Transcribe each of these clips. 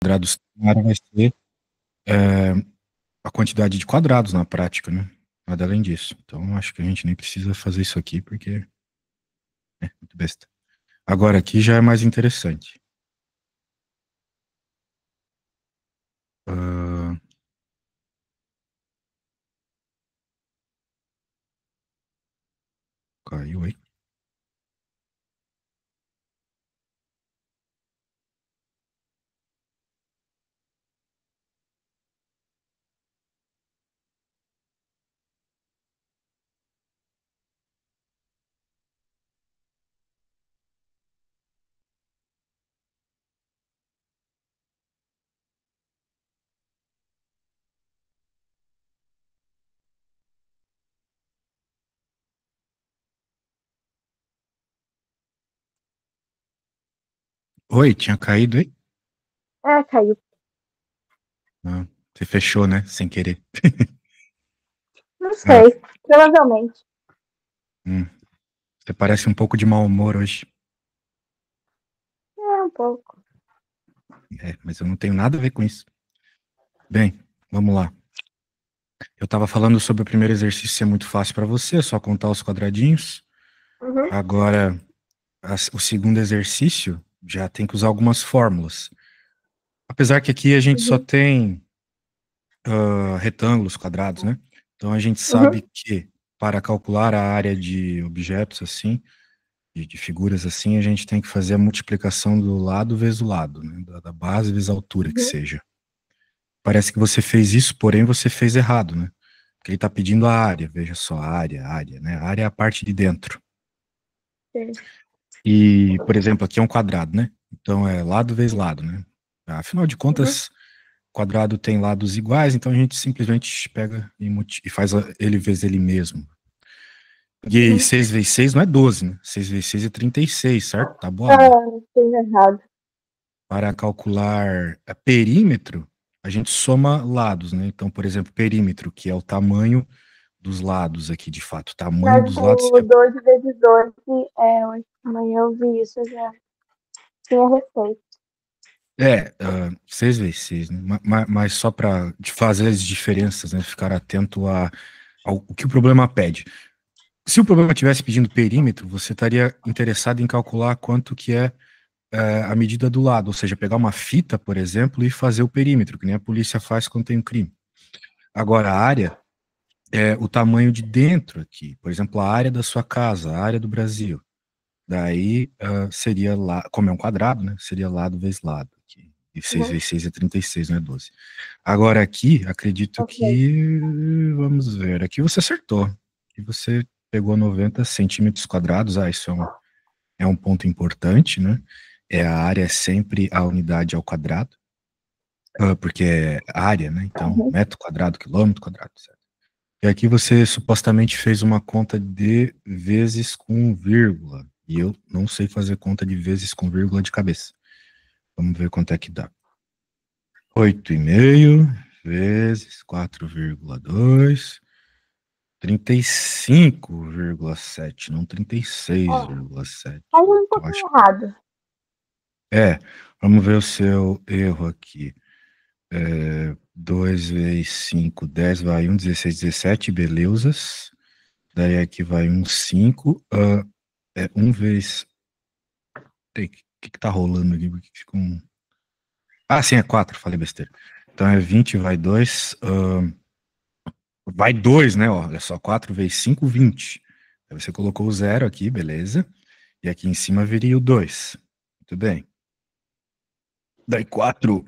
quadrados na área vai ser a quantidade de quadrados na prática, né? Nada além disso. Então, acho que a gente nem precisa fazer isso aqui, porque é muito besta. Agora, aqui já é mais interessante. Caiu aí. Oi, tinha caído aí? Caiu. Ah, você fechou, né? Sem querer. Não Ah, sei, provavelmente. hum. Você parece um pouco de mau humor hoje. Um pouco. É, mas eu não tenho nada a ver com isso. Bem, vamos lá. Eu estava falando sobre o primeiro exercício ser muito fácil para você, é só contar os quadradinhos. Uhum, Agora, o segundo exercício já tem que usar algumas fórmulas. Apesar que aqui a gente só uhum, tem retângulos, quadrados, né? Então a gente uhum, sabe que para calcular a área de objetos assim, de figuras assim, a gente tem que fazer a multiplicação do lado vezes o lado, né? Da base vezes a altura que uhum. seja. Parece que você fez isso, porém você fez errado, né? Porque ele está pedindo a área, veja só, área, né? A área é a parte de dentro. Sim. E, por exemplo, aqui é um quadrado, né? Então é lado vezes lado, né? Afinal de Uhum, contas, quadrado tem lados iguais, então a gente simplesmente pega e faz ele vezes ele mesmo. E uhum. 6 vezes 6 não é 12, né? 6 vezes 6 é 36, certo? Tabuada. Fiz errado. Para calcular perímetro, a gente soma lados, né? Então, por exemplo, perímetro, que é o tamanho dos lados aqui, de fato. O tamanho Mas dos lados o 12 vezes 12, hoje de manhã eu vi isso, eu já tinha receita. 6 vezes 6, né? Mas só para fazer as diferenças, né? Ficar atento ao que o problema pede. Se o problema estivesse pedindo perímetro, você estaria interessado em calcular quanto que é a medida do lado, ou seja, pegar uma fita, por exemplo, e fazer o perímetro, que nem a polícia faz quando tem um crime. Agora, a área é o tamanho de dentro aqui, por exemplo, a área da sua casa, a área do Brasil. Daí seria lá, como é um quadrado, né? Seria lado vezes lado. Aqui. E 6 Uhum, vezes 6 é 36, não é 12. Agora aqui, acredito ok. que. Vamos ver. Aqui você acertou. Aqui você pegou 90 centímetros quadrados. Ah, isso é um ponto importante, né? A área é sempre a unidade ao quadrado, porque é área, né? Então, Uhum. metro quadrado, quilômetro quadrado, certo? E aqui você supostamente fez uma conta de vezes com vírgula. E eu não sei fazer conta de vezes com vírgula de cabeça. Vamos ver quanto é que dá. 8,5 vezes 4,2, 35,7, não Ó, 36,7. caiu um Então, pouquinho acho errado. é, vamos ver o seu erro aqui. 2 vezes 5, 10, vai 1, 16, 17, beleuzas. Daí aqui vai um 5, 1 vezes... O que tá rolando aqui? Por que fica um... Ah, sim, é 4, falei besteira. Então é 20, vai 2, vai 2, né? Ó, olha só, 4 vezes 5, 20. Aí você colocou o 0 aqui, beleza. E aqui em cima viria o 2. Muito bem. Daí 4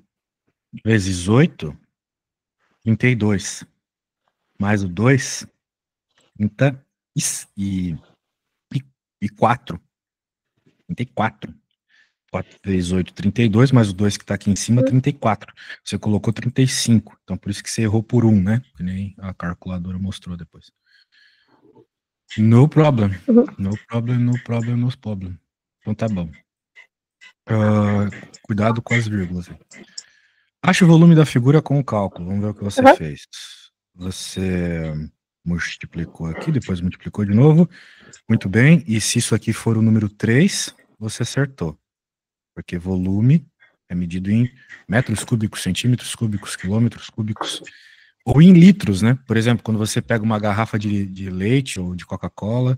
vezes 8, 32. Mais o 2, 30 e, e, e 4. 34. 4 vezes 8, 32, mais o 2 que está aqui em cima, Uhum, 34. Você colocou 35. Então, por isso que você errou por 1, né? Que nem a calculadora mostrou depois. No problem. uhum, No problem, no problem, no problem. Então tá bom. Cuidado com as vírgulas aí. Ache o volume da figura com o cálculo. Vamos ver o que você uhum. fez. Você multiplicou aqui, depois multiplicou de novo. Muito bem. E se isso aqui for o número 3, você acertou. Porque volume É medido em metros cúbicos, centímetros cúbicos, quilômetros cúbicos, ou em litros, né? Por exemplo, quando você pega uma garrafa de leite ou de Coca-Cola,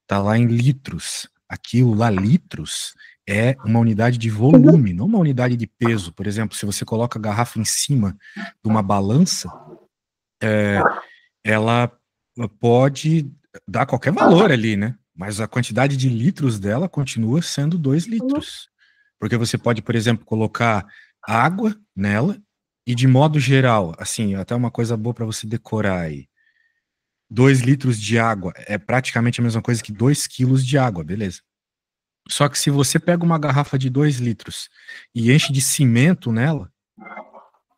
tá lá em litros. Aquilo lá, litros, é uma unidade de volume, não uma unidade de peso. Por exemplo, se você coloca a garrafa em cima de uma balança, ela pode dar qualquer valor ali, né? Mas a quantidade de litros dela continua sendo 2 litros. Porque você pode, por exemplo, colocar água nela e, de modo geral, assim, até uma coisa boa para você decorar aí. 2 litros de água é praticamente a mesma coisa que 2 quilos de água, beleza. Só que se você pega uma garrafa de 2 litros e enche de cimento nela,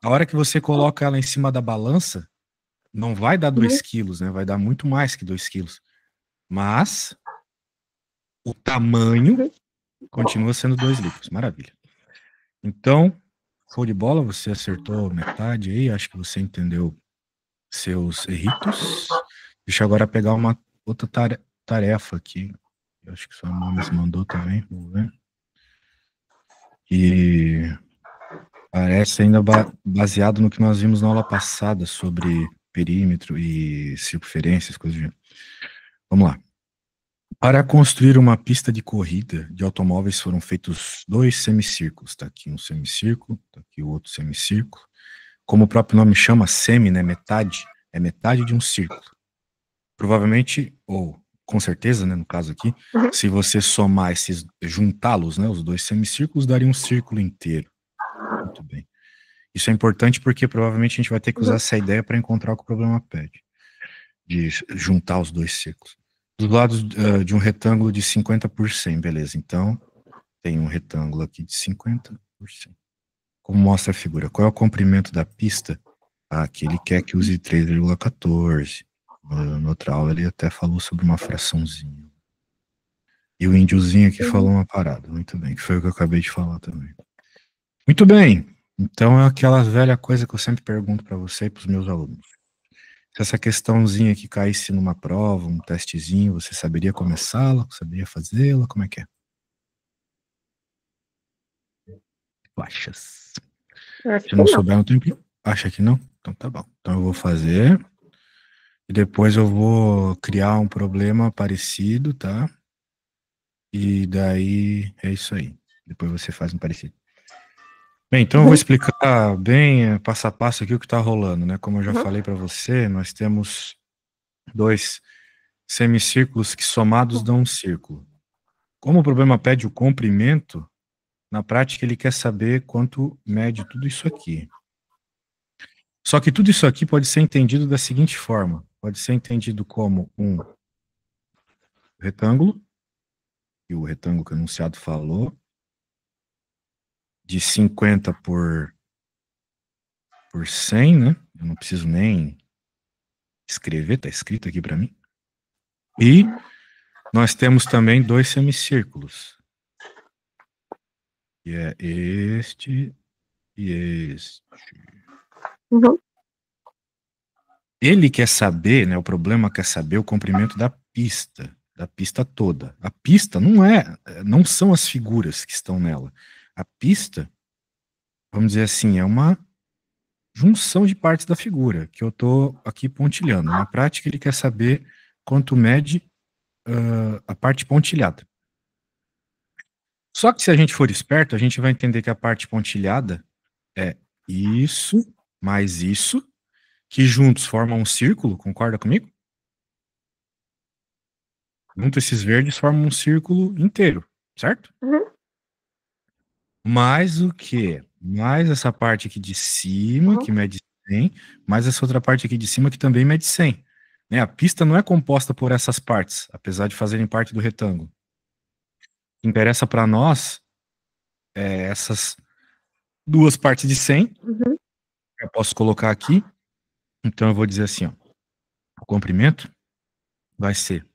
a hora que você coloca ela em cima da balança, não vai dar 2 quilos, né? Vai dar muito mais que 2 quilos. Mas o tamanho continua sendo 2 litros. Maravilha. Então, show de bola, você acertou metade aí, acho que você entendeu seus erritos. Deixa eu agora pegar uma outra tarefa aqui. Eu acho que sua mãe me mandou também, vamos ver. E parece ainda baseado no que nós vimos na aula passada sobre perímetro e circunferências, coisas do gênero. Vamos lá. Para construir uma pista de corrida de automóveis foram feitos 2 semicírculos. Está aqui um semicírculo, está aqui o outro semicírculo. Como o próprio nome chama, semi, né, metade, é metade de um círculo. Provavelmente, ou com certeza, né, no caso aqui, se você somar esses, juntá-los, né, os 2 semicírculos, daria um círculo inteiro. Muito bem. Isso é importante porque provavelmente a gente vai ter que usar essa ideia para encontrar o que o problema pede, de juntar os 2 círculos. Dos lados de um retângulo de 50 por 100, beleza. Então, tem um retângulo aqui de 50 por 100. Como mostra a figura? Qual é o comprimento da pista? Aqui ele quer que use 3,14. Na outra aula ele até falou sobre uma fraçãozinha. E o índiozinho aqui falou uma parada. Muito bem, que foi o que eu acabei de falar também. Muito bem. Então é aquela velha coisa que eu sempre pergunto para você e para os meus alunos. Se essa questãozinha aqui caísse numa prova, um testezinho, você saberia começá-la? Saberia fazê-la? Como é que é? Tu achas? Se não souber no tempo, acha que não? Então tá bom. Então eu vou fazer e depois eu vou criar um problema parecido, tá? E daí é isso aí. Depois você faz um parecido. Bem, então eu vou explicar bem passo a passo aqui o que está rolando, né? Como eu já falei para você, nós temos 2 semicírculos que somados dão um círculo. Como o problema pede o comprimento, na prática ele quer saber quanto mede tudo isso aqui. Só que tudo isso aqui pode ser entendido da seguinte forma. Pode ser entendido como um retângulo, e o retângulo que o enunciado falou, de 50 por 100, né? Eu não preciso nem escrever, tá escrito aqui para mim. E nós temos também 2 semicírculos. Que é este e este. Ele quer saber, né? O problema quer saber o comprimento da pista toda. A pista não são as figuras que estão nela. A pista, vamos dizer assim, é uma junção de partes da figura, que eu estou aqui pontilhando. Na prática, ele quer saber quanto mede a parte pontilhada. Só que se a gente for esperto, a gente vai entender que a parte pontilhada é isso mais isso, que juntos formam um círculo, concorda comigo? Juntos esses verdes formam um círculo inteiro, certo? Mais o quê? Mais essa parte aqui de cima, que mede 100, mais essa outra parte aqui de cima, que também mede 100. Né? A pista não é composta por essas partes, apesar de fazerem parte do retângulo. O que interessa para nós é essas 2 partes de 100. Eu posso colocar aqui. Então eu vou dizer assim, ó, o comprimento vai ser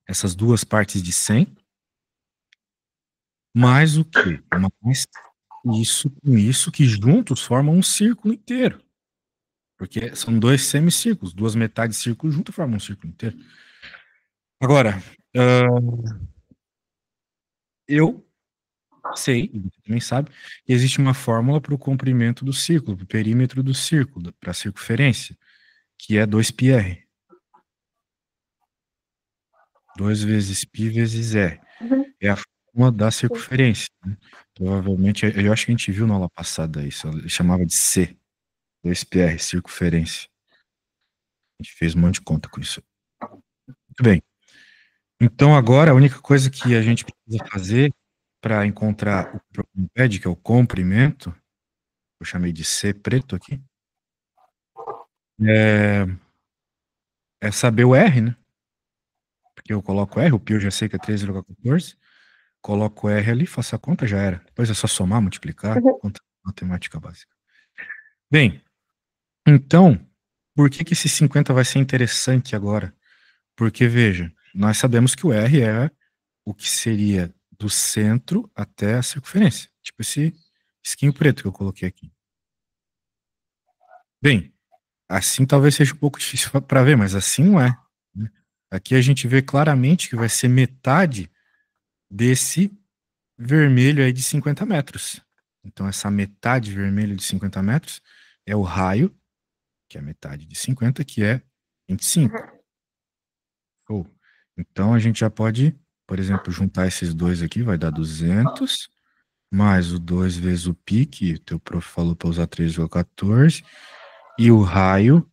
essas 2 partes de 100, mais o quê? Mais isso com isso, que juntos formam um círculo inteiro. Porque são 2 semicírculos, 2 metades de círculo juntas formam um círculo inteiro. Agora, eu sei, e você também sabe, que existe uma fórmula para o comprimento do círculo, para o perímetro do círculo, para a circunferência, que é 2πr. 2 vezes π vezes r. Uhum. É a fórmula da Sim. circunferência, né? Provavelmente, eu acho que a gente viu na aula passada isso, ele chamava de C, 2πr, circunferência. A gente fez um monte de conta com isso. Muito bem. Então, agora, a única coisa que a gente precisa fazer para encontrar o que o pede, que é o comprimento, eu chamei de C preto aqui, é saber o R, né? Porque eu coloco R, o π eu já sei que é 3,14, coloco o R ali, faço a conta, já era. Depois é só somar, multiplicar, Uhum. conta matemática básica. Bem, então, por que esse 50 vai ser interessante agora? Porque, veja, nós sabemos que o R é o que seria do centro até a circunferência. Tipo esse risquinho preto que eu coloquei aqui. Bem, assim talvez seja um pouco difícil para ver, mas assim não é, né? Aqui a gente vê claramente que vai ser metade desse vermelho aí de 50 metros. Então, essa metade vermelho de 50 metros é o raio, que é metade de 50, que é 25. Show. Então, a gente já pode, por exemplo, juntar esses dois aqui, vai dar 200, mais o 2 vezes o π, que o teu prof falou para usar 3,14, e o raio,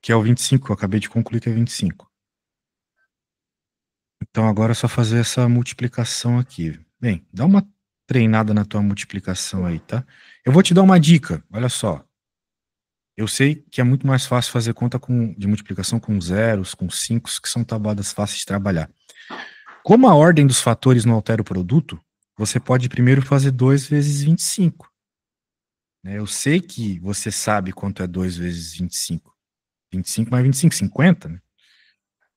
que é o 25, que eu acabei de concluir que é 25. Então, agora é só fazer essa multiplicação aqui. Bem, dá uma treinada na tua multiplicação aí, tá? Eu vou te dar uma dica, olha só. Eu sei que é muito mais fácil fazer conta de multiplicação com zeros, com 5, que são tabuadas fáceis de trabalhar. Como a ordem dos fatores não altera o produto, você pode primeiro fazer 2 vezes 25. Né? Eu sei que você sabe quanto é 2 vezes 25. 25 mais 25, 50, né?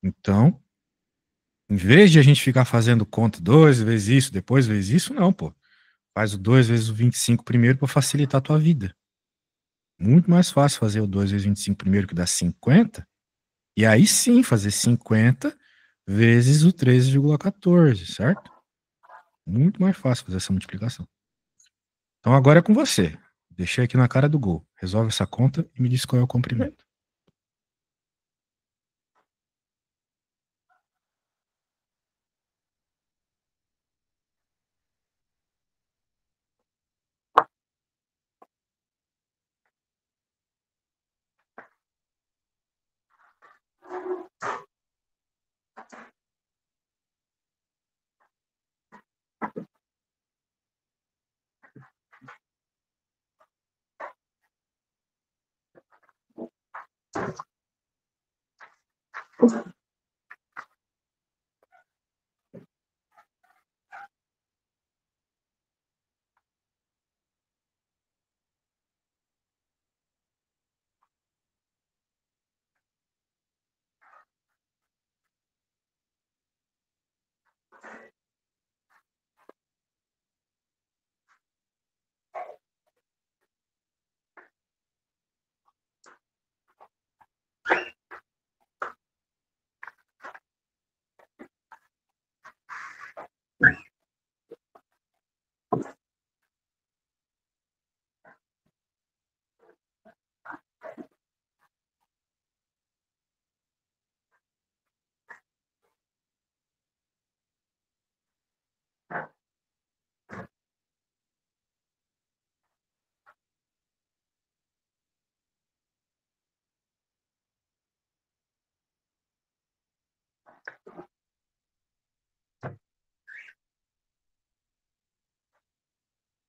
Então, em vez de a gente ficar fazendo conta 2 vezes isso, depois vezes isso, não, pô. Faz o 2 vezes o 25 primeiro para facilitar a tua vida. Muito mais fácil fazer o 2 vezes 25 primeiro, que dá 50, e aí sim fazer 50 vezes o 13,14, certo? Muito mais fácil fazer essa multiplicação. Então agora é com você. Deixei aqui na cara do gol. Resolve essa conta e me diz qual é o comprimento.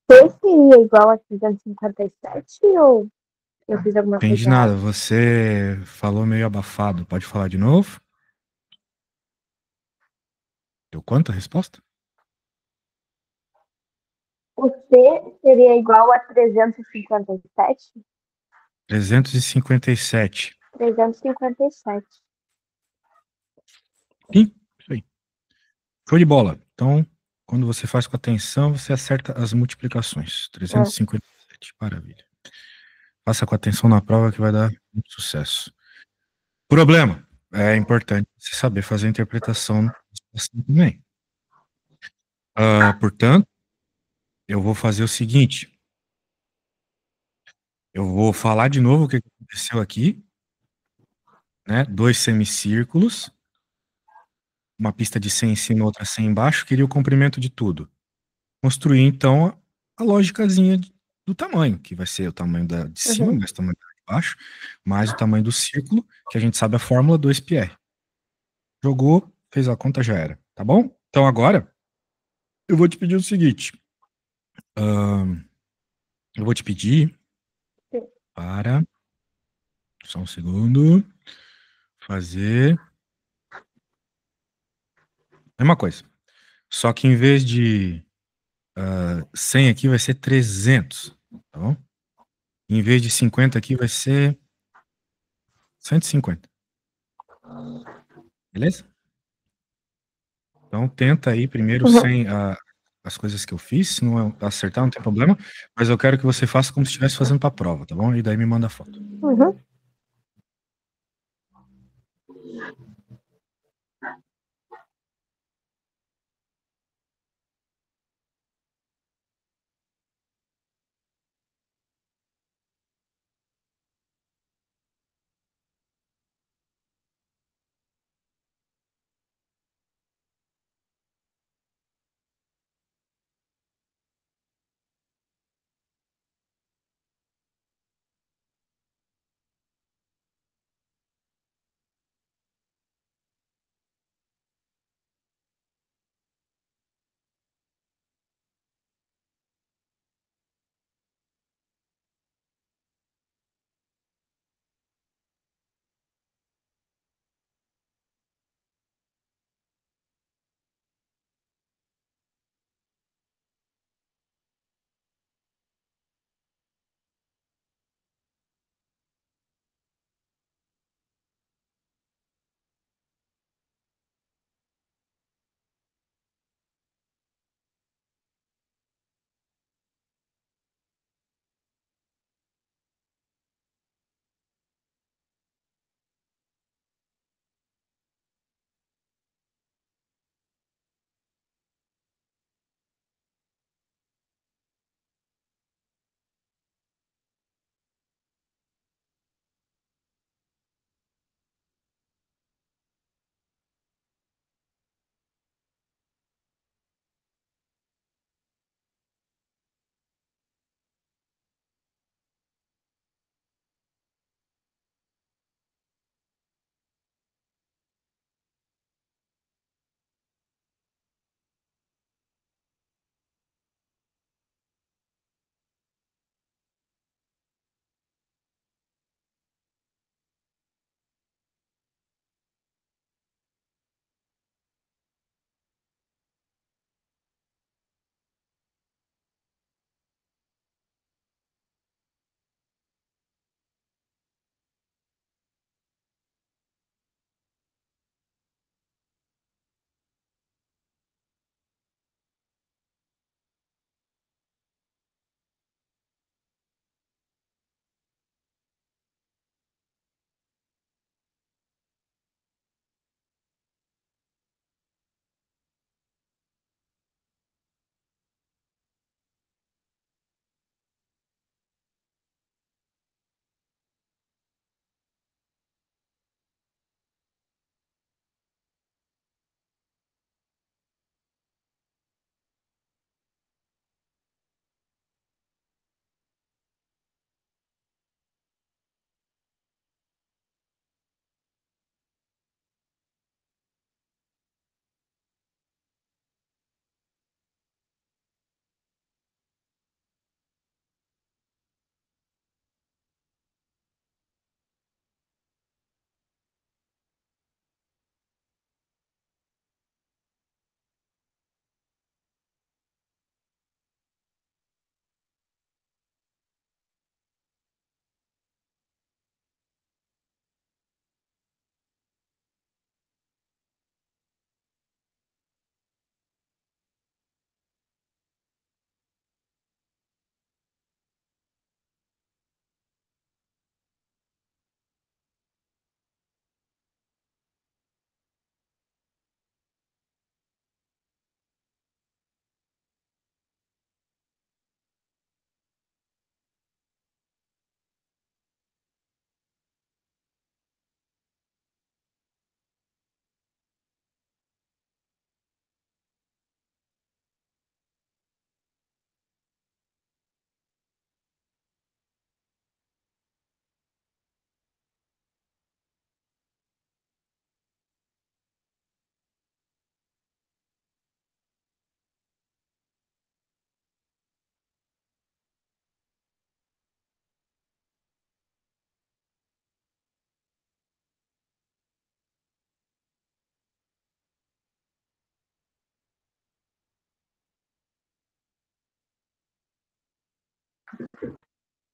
C seria igual a 357 ou eu fiz alguma coisa Entendi nada. errada? Você falou meio abafado. Pode falar de novo? Deu quanto a resposta? O C seria igual a 357? 357. 357. Sim, isso aí. Show de bola. Então, quando você faz com atenção, você acerta as multiplicações. 357. Maravilha. Faça com atenção na prova que vai dar muito sucesso. Problema. É importante você saber fazer a interpretação também. Portanto, eu vou fazer o seguinte. Eu vou falar de novo o que aconteceu aqui, né? 2 semicírculos, uma pista de 100 em cima, outra 100 embaixo, queria o comprimento de tudo. Construir, então, a lógicazinha do tamanho, que vai ser o tamanho de cima, mais o tamanho de baixo, mais o tamanho do círculo, que a gente sabe a fórmula 2πr. Jogou, fez a conta, já era, tá bom? Então agora, eu vou te pedir o seguinte. Eu vou te pedir para, só um segundo, fazer a mesma coisa. Só que em vez de 100 aqui vai ser 300, tá bom? Em vez de 50 aqui vai ser 150. Beleza? Então tenta aí primeiro sem as coisas que eu fiz, se não acertar não tem problema, mas eu quero que você faça como se estivesse fazendo para a prova, tá bom? E daí me manda a foto. Uhum.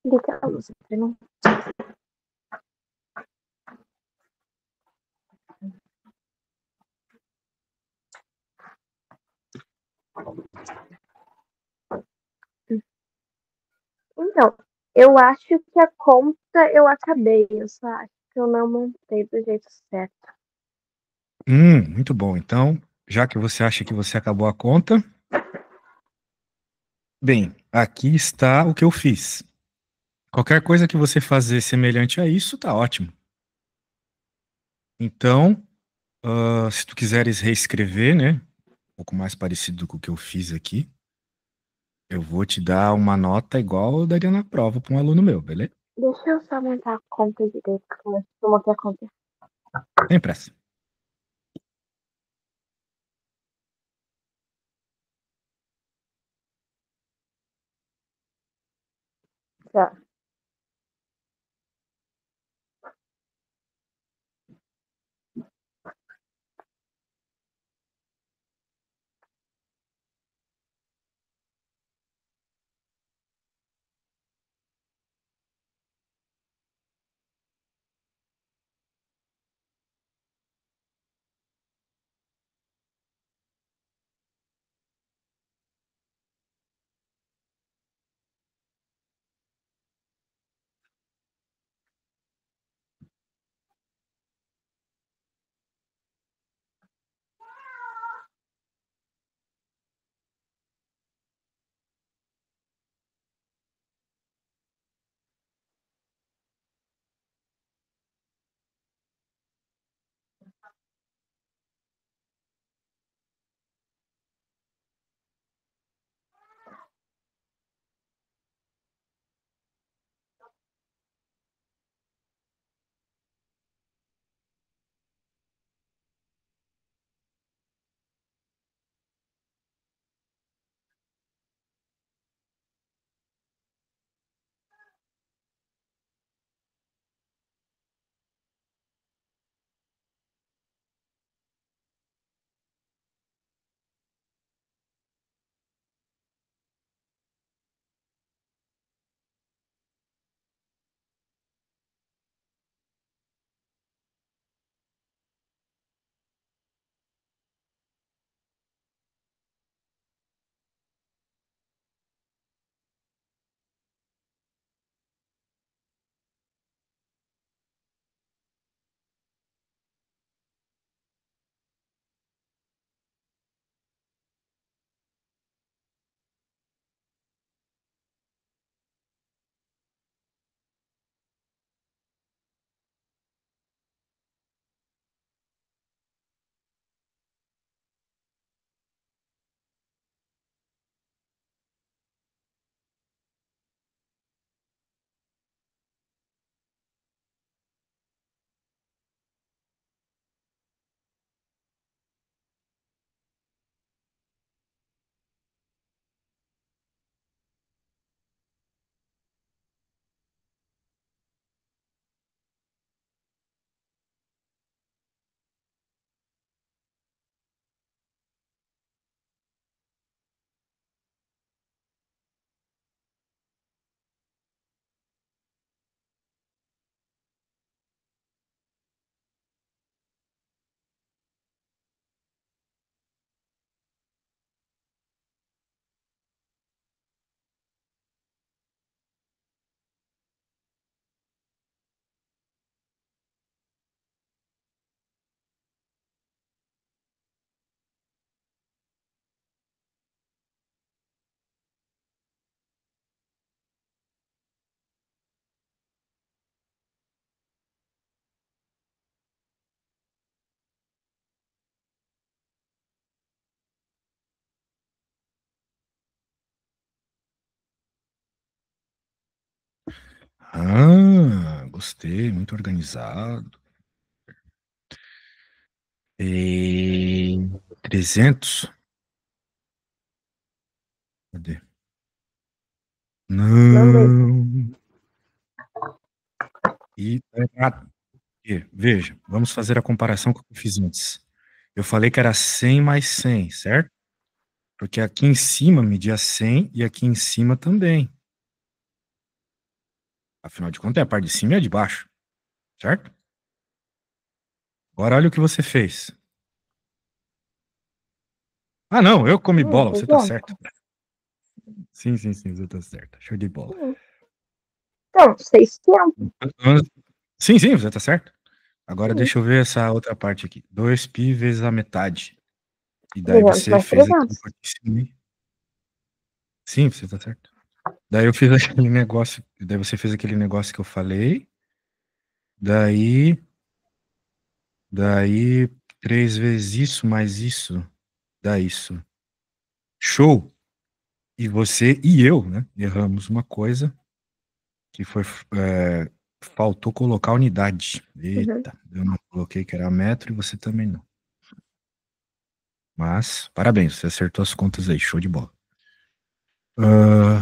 Liga a luz pra não. Então, eu acho que a conta eu acabei, eu só acho que eu não montei do jeito certo. Muito bom. Então, já que você acha que você acabou a conta, bem, aqui está o que eu fiz. Qualquer coisa que você fazer semelhante a isso, tá ótimo. Então, se tu quiseres reescrever, né, um pouco mais parecido com o que eu fiz aqui, eu vou te dar uma nota igual eu daria na prova para um aluno meu, beleza? Deixa eu só montar a conta direito, como é que eu montei a conta. Sem pressa. Tá. Gostei, muito organizado. E 300? Cadê? Mandei. Não. E tá errado. Veja, vamos fazer a comparação com o que eu fiz antes. Eu falei que era 100 mais 100, certo? Porque aqui em cima media 100 e aqui em cima também. Afinal de contas, é a parte de cima e a de baixo, certo? Agora olha o que você fez. Ah, não, eu comi bola, você tá certo. Exemplo. Sim, você tá certo. Show de bola. Então, 600. Sim, você tá certo. Agora deixa eu ver essa outra parte aqui. 2π vezes a metade. E daí 300 você mais fez aquele 300. corte. Sim, você tá certo. Daí eu fiz aquele negócio. Daí você fez aquele negócio que eu falei. Daí 3 vezes isso mais isso dá isso. Show! E você e eu, né? Erramos uma coisa que foi. Faltou colocar unidade. Uhum. Eita, eu não coloquei que era metro e você também não. Mas, parabéns, você acertou as contas aí, show de bola.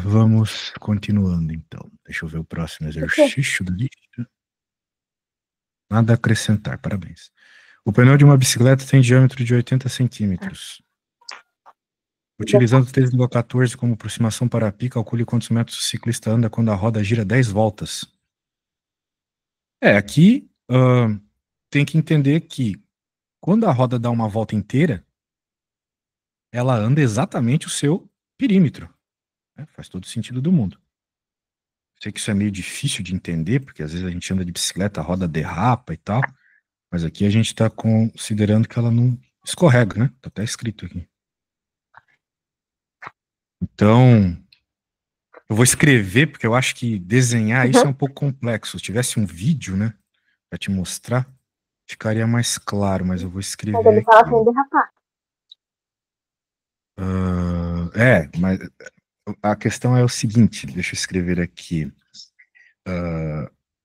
Vamos continuando então. Deixa eu ver o próximo O quê? exercício da lista. Nada a acrescentar, parabéns. O pneu de uma bicicleta tem diâmetro de 80 centímetros. Utilizando o tênis do 14 como aproximação para a pi, calcule quantos metros o ciclista anda quando a roda gira 10 voltas. Aqui tem que entender que quando a roda dá uma volta inteira, ela anda exatamente o seu perímetro. Né? Faz todo sentido do mundo. Sei que isso é meio difícil de entender, porque às vezes a gente anda de bicicleta, a roda derrapa e tal, mas aqui a gente está considerando que ela não escorrega, né? Tá até escrito aqui. Então, eu vou escrever, porque eu acho que desenhar isso é um pouco complexo. Se tivesse um vídeo, né, para te mostrar, ficaria mais claro, mas eu vou Mas escrever ele fala aqui, ó. sem derrapar. Mas a questão é o seguinte, deixa eu escrever aqui.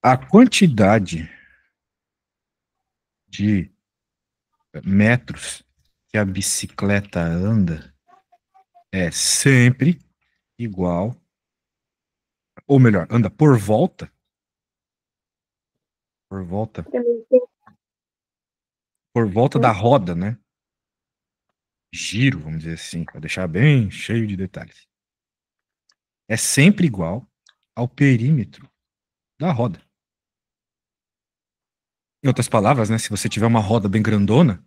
A quantidade de metros que a bicicleta anda é sempre igual, ou melhor, anda Pra mim, tem- por volta da Hum? roda, né? Giro, vamos dizer assim, para deixar bem cheio de detalhes. É sempre igual ao perímetro da roda. Em outras palavras, né, se você tiver uma roda bem grandona,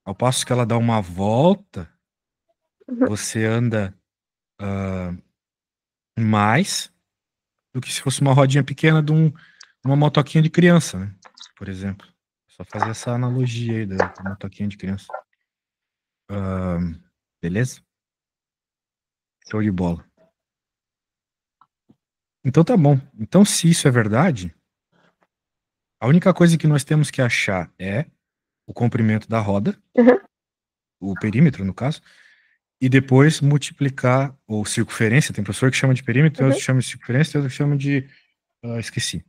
ao passo que ela dá uma volta, Uhum. você anda mais do que se fosse uma rodinha pequena de uma motoquinha de criança, né? Por exemplo. Só fazer essa analogia aí da motoquinha de criança. Beleza? Show de bola. Então tá bom. Então, se isso é verdade, a única coisa que nós temos que achar é o comprimento da roda, Uhum. o perímetro, no caso, e depois multiplicar, ou circunferência, tem professor que chama de perímetro, tem outro Uhum. que chama de circunferência, tem outro que chama de. Esqueci.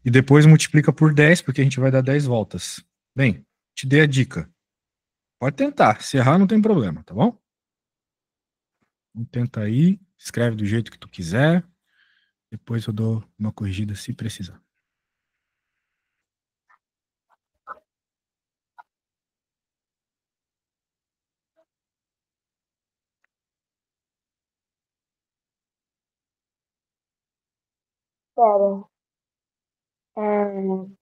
E depois multiplica por 10, porque a gente vai dar 10 voltas. Bem, te dei a dica. Pode tentar. Se errar, não tem problema, tá bom? Então, tenta aí, escreve do jeito que tu quiser. Depois eu dou uma corrigida se precisar. Pera. É...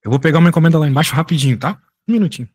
Eu vou pegar uma encomenda lá embaixo rapidinho, tá? Um minutinho.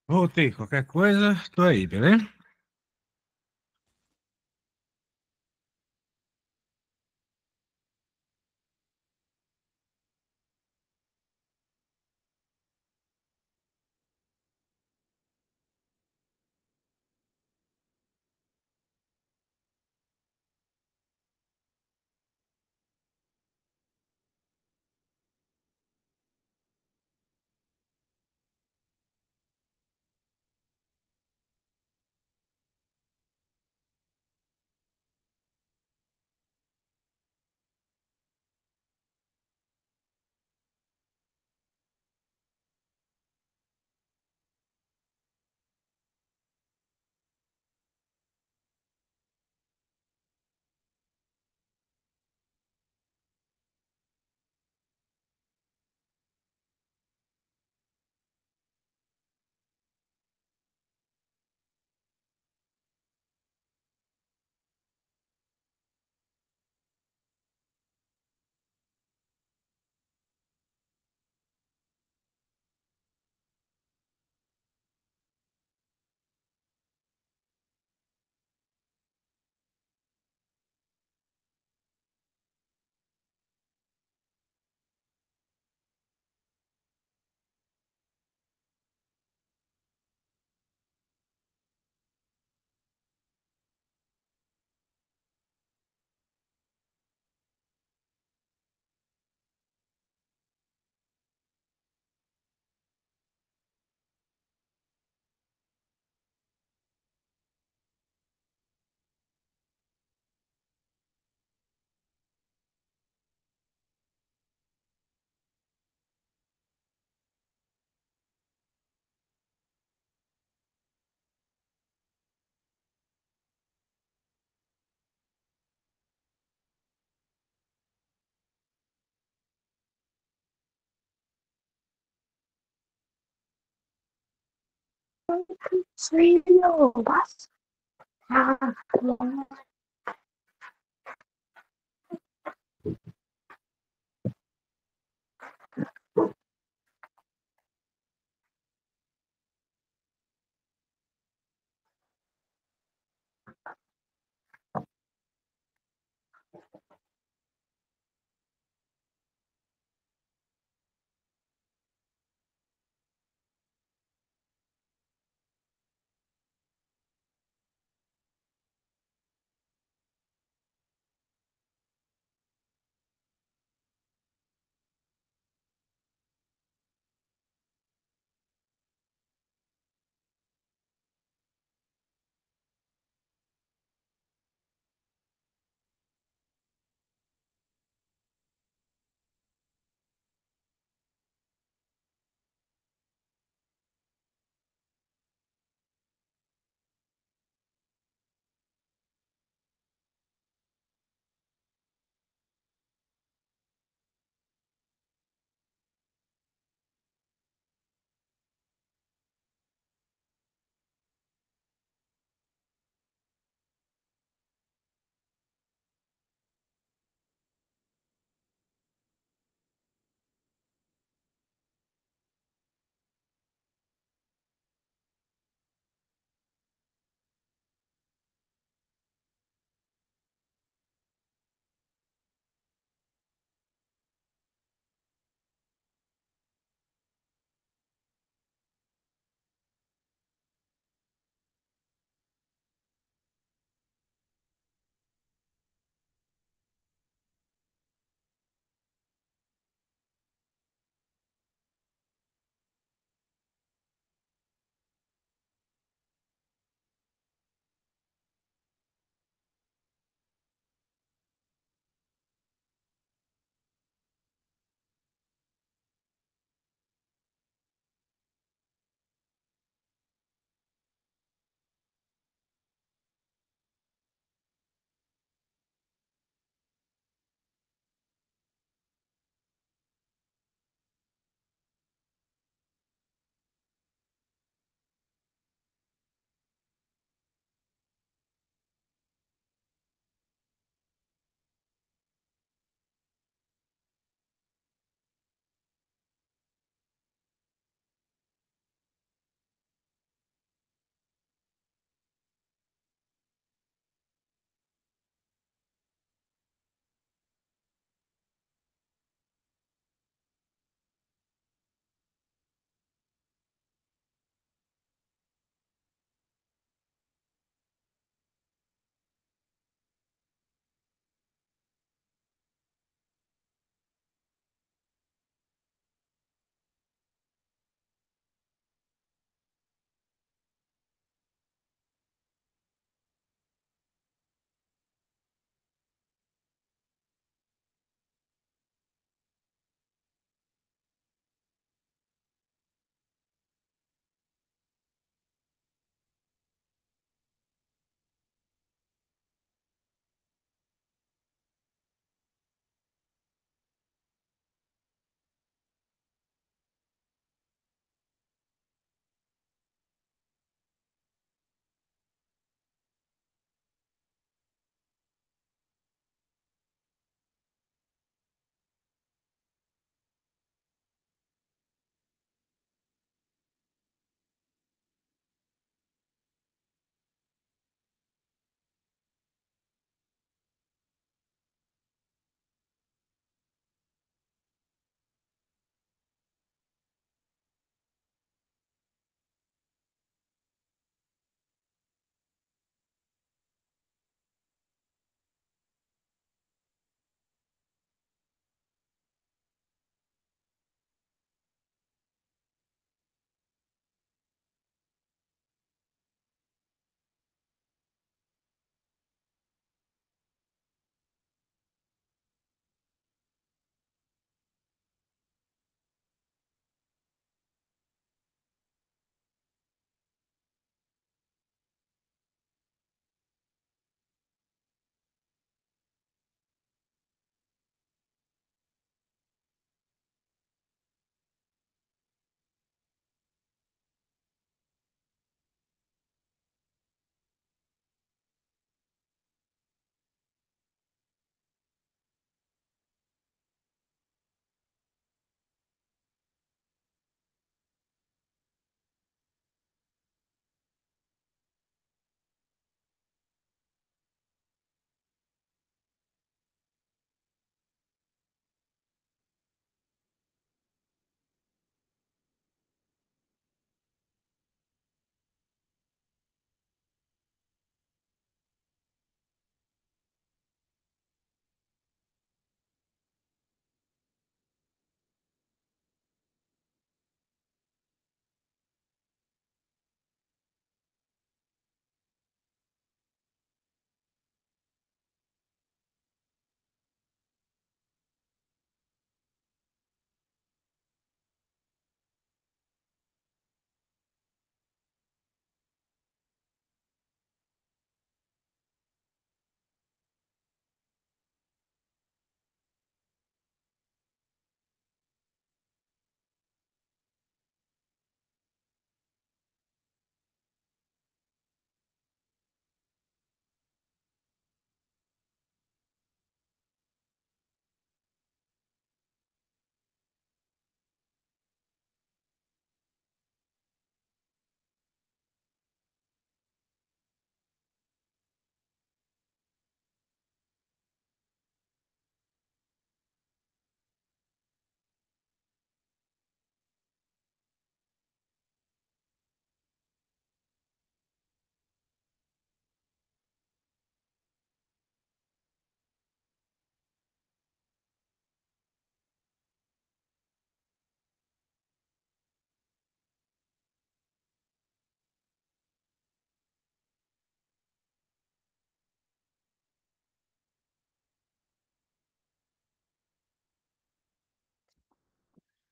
Voltei. Qualquer coisa, tô aí, beleza? Filho, basta.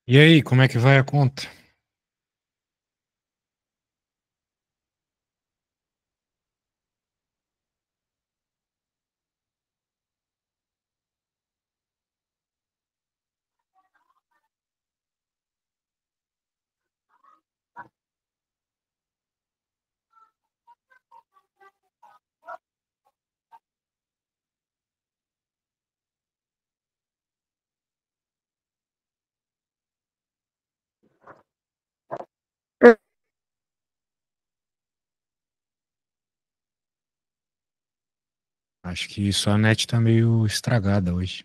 E aí, como é que vai a conta? Acho que sua net tá meio estragada hoje.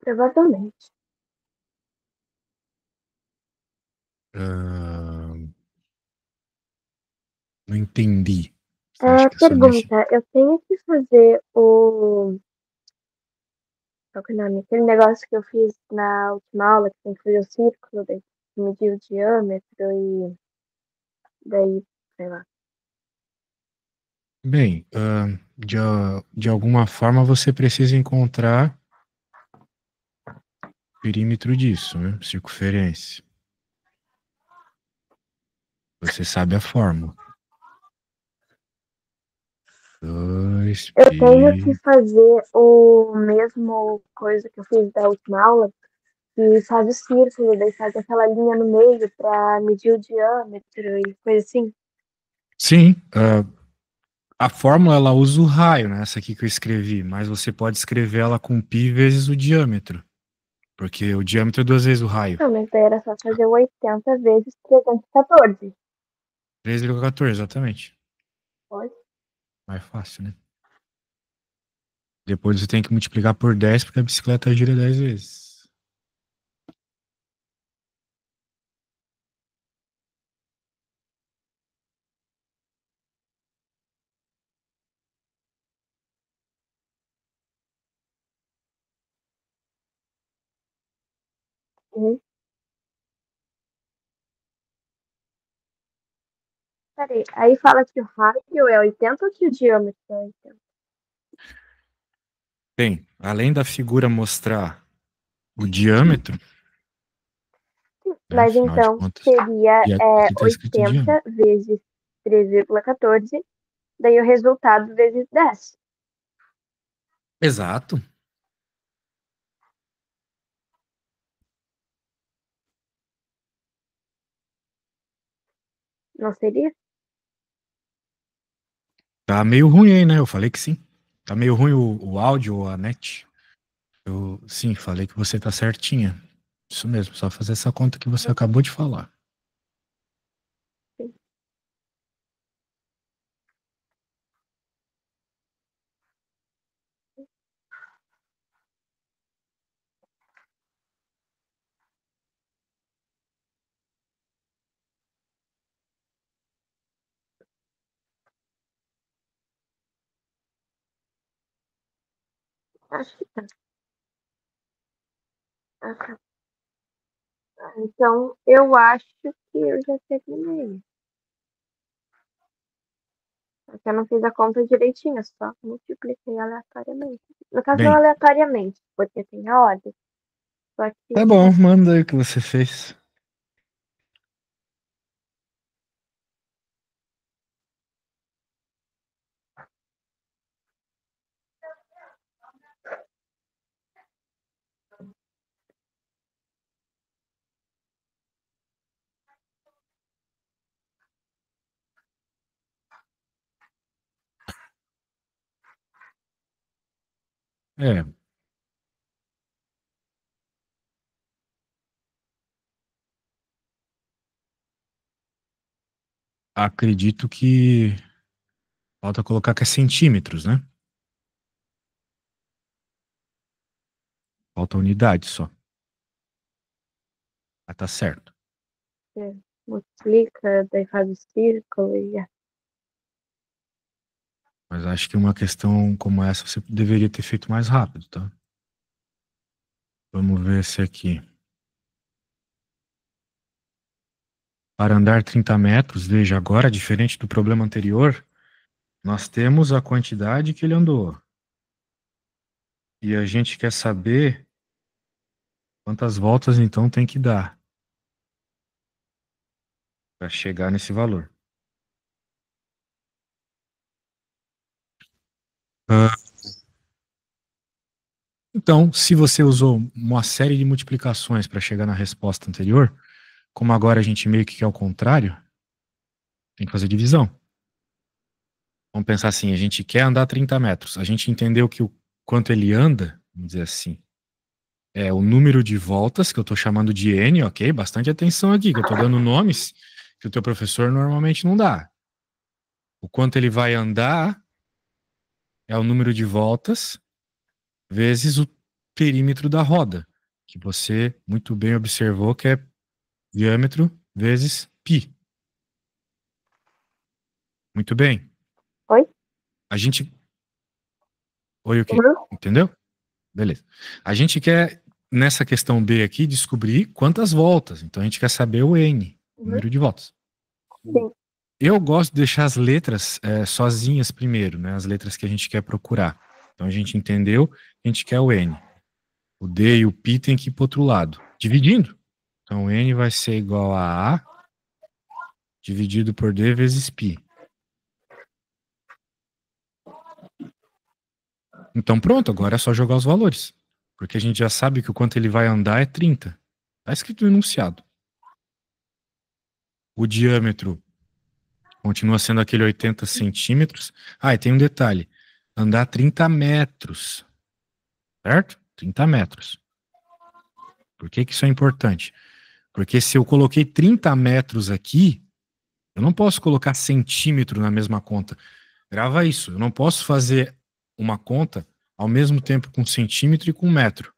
Provavelmente. Ah, não entendi. Você acha Ah, que a sua net. pergunta, eu tenho que fazer o. Qual que é o nome? Aquele negócio que eu fiz na última aula, que tem que fazer o círculo, daí medir o diâmetro e daí, sei lá. Bem, de alguma forma você precisa encontrar o perímetro disso, né? Circunferência. Você sabe a fórmula. Dois Eu tenho que pi. fazer o mesmo coisa que eu fiz da última aula, que faz o círculo, daí faz aquela linha no meio para medir o diâmetro e coisa assim. Sim, a fórmula ela usa o raio, né? Essa aqui que eu escrevi, mas você pode escrever ela com pi vezes o diâmetro, porque o diâmetro é duas vezes o raio. Não, mas daí era só fazer o 80 vezes 314. 3,14, exatamente. Pode? Mais fácil, né? Depois você tem que multiplicar por 10 porque a bicicleta gira 10 vezes. Uhum. Peraí, aí fala que o raio é 80 ou que o diâmetro é 80? Bem, além da figura mostrar o diâmetro, né? Mas Afinal de então contas, seria e aqui está escrito diâmetro. 80 vezes 3,14, daí o resultado vezes 10. Exato. Não seria? Tá meio ruim aí, né? Eu falei que sim. Tá meio ruim o áudio ou a net. Eu, sim, falei que você tá certinha. Isso mesmo, só fazer essa conta que você acabou de falar. Sim. Acho que tá. Ah, tá. Então, eu acho que eu já terminei. Só que eu não fiz a conta direitinho, eu só multipliquei aleatoriamente. No caso, não Bem, aleatoriamente, porque tem a ordem. Só tá que, bom, manda aí o que você fez. É, acredito que falta colocar que é centímetros, né? Falta unidade só. Ah, tá certo. você multiplica, daí faz o círculo e Mas acho que uma questão como essa você deveria ter feito mais rápido, tá? Vamos ver esse aqui. Para andar 30 metros, veja, agora, diferente do problema anterior, nós temos a quantidade que ele andou. E a gente quer saber quantas voltas, então, tem que dar para chegar nesse valor. Então, se você usou uma série de multiplicações para chegar na resposta anterior, como agora a gente meio que quer o contrário, tem que fazer divisão. Vamos pensar assim, a gente quer andar 30 metros. A gente entendeu que o quanto ele anda, vamos dizer assim, é o número de voltas, que eu estou chamando de N, ok? Bastante atenção aqui, que eu estou dando nomes que o teu professor normalmente não dá. O quanto ele vai andar é o número de voltas vezes o perímetro da roda, que você muito bem observou que é diâmetro vezes π. Muito bem. Oi? A gente... Oi, o quê? Uhum. Entendeu? Beleza. A gente quer, nessa questão B aqui, descobrir quantas voltas. Então, a gente quer saber o N, Uhum. número de voltas. Sim. Eu gosto de deixar as letras sozinhas primeiro, né? As letras que a gente quer procurar. Então, a gente entendeu, a gente quer o N. O D e o π tem que ir para o outro lado. Dividindo. Então, o N vai ser igual a A dividido por D vezes π. Então, pronto, agora é só jogar os valores. Porque a gente já sabe que o quanto ele vai andar é 30. Está escrito no enunciado. O diâmetro continua sendo aquele 80 centímetros. Ah, e tem um detalhe. Andar 30 metros. Certo? 30 metros. Por que que isso é importante? Porque se eu coloquei 30 metros aqui, eu não posso colocar centímetro na mesma conta. Grava isso. Eu não posso fazer uma conta ao mesmo tempo com centímetro e com metro.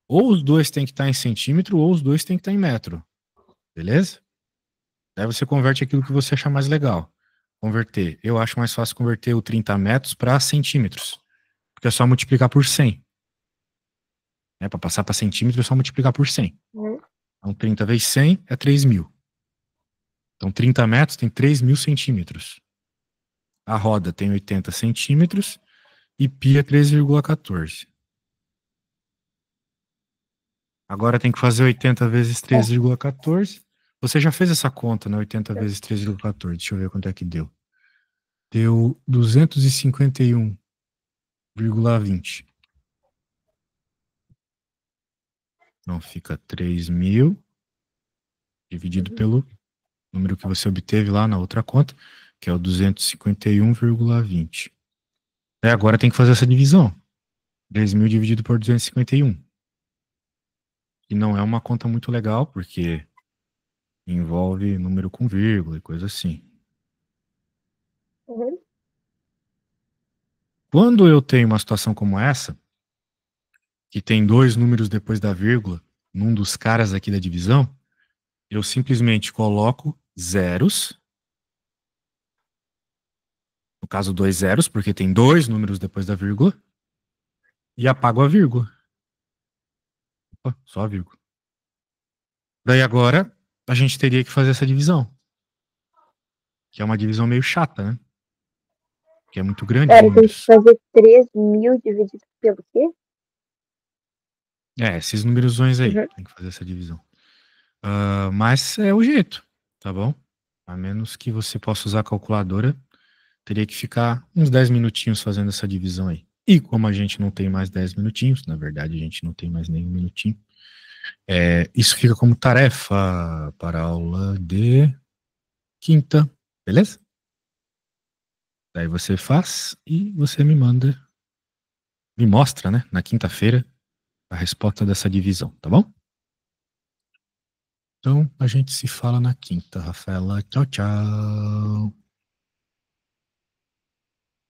Ou os dois têm que estar em centímetro, ou os dois têm que estar em metro. Beleza? Daí você converte aquilo que você achar mais legal. Converter. Eu acho mais fácil converter o 30 metros para centímetros. Porque é só multiplicar por 100. Para passar para centímetro é só multiplicar por 100. Uhum. Então 30 vezes 100 é 3.000. Então 30 metros tem 3.000 centímetros. A roda tem 80 centímetros e π é 3,14. Agora tem que fazer 80 vezes 3,14. Você já fez essa conta, né? 80 vezes 3,14. Deixa eu ver quanto é que deu. Deu 251,20. Então fica 3.000 dividido pelo número que você obteve lá na outra conta, que é o 251,20. Agora tem que fazer essa divisão. 3.000 dividido por 251. E não é uma conta muito legal, porque envolve número com vírgula e coisa assim. Uhum. Quando eu tenho uma situação como essa, que tem dois números depois da vírgula, num dos caras aqui da divisão, eu simplesmente coloco zeros, no caso 2 zeros, porque tem dois números depois da vírgula, e apago a vírgula. Opa, só a vírgula. Daí agora, a gente teria que fazer essa divisão, que é uma divisão meio chata, né? Que é muito grande os Pera, tem que números. fazer 3.000 dividido pelo quê? Esses numerosões aí, Uhum. tem que fazer essa divisão. Mas é o jeito, tá bom? A menos que você possa usar a calculadora, teria que ficar uns 10 minutinhos fazendo essa divisão aí. E como a gente não tem mais 10 minutinhos, na verdade a gente não tem mais nenhum minutinho, isso fica como tarefa para a aula de quinta, beleza? Daí você faz e você me mostra, né, na quinta-feira, a resposta dessa divisão, tá bom? Então a gente se fala na quinta, Rafaela. Tchau, tchau.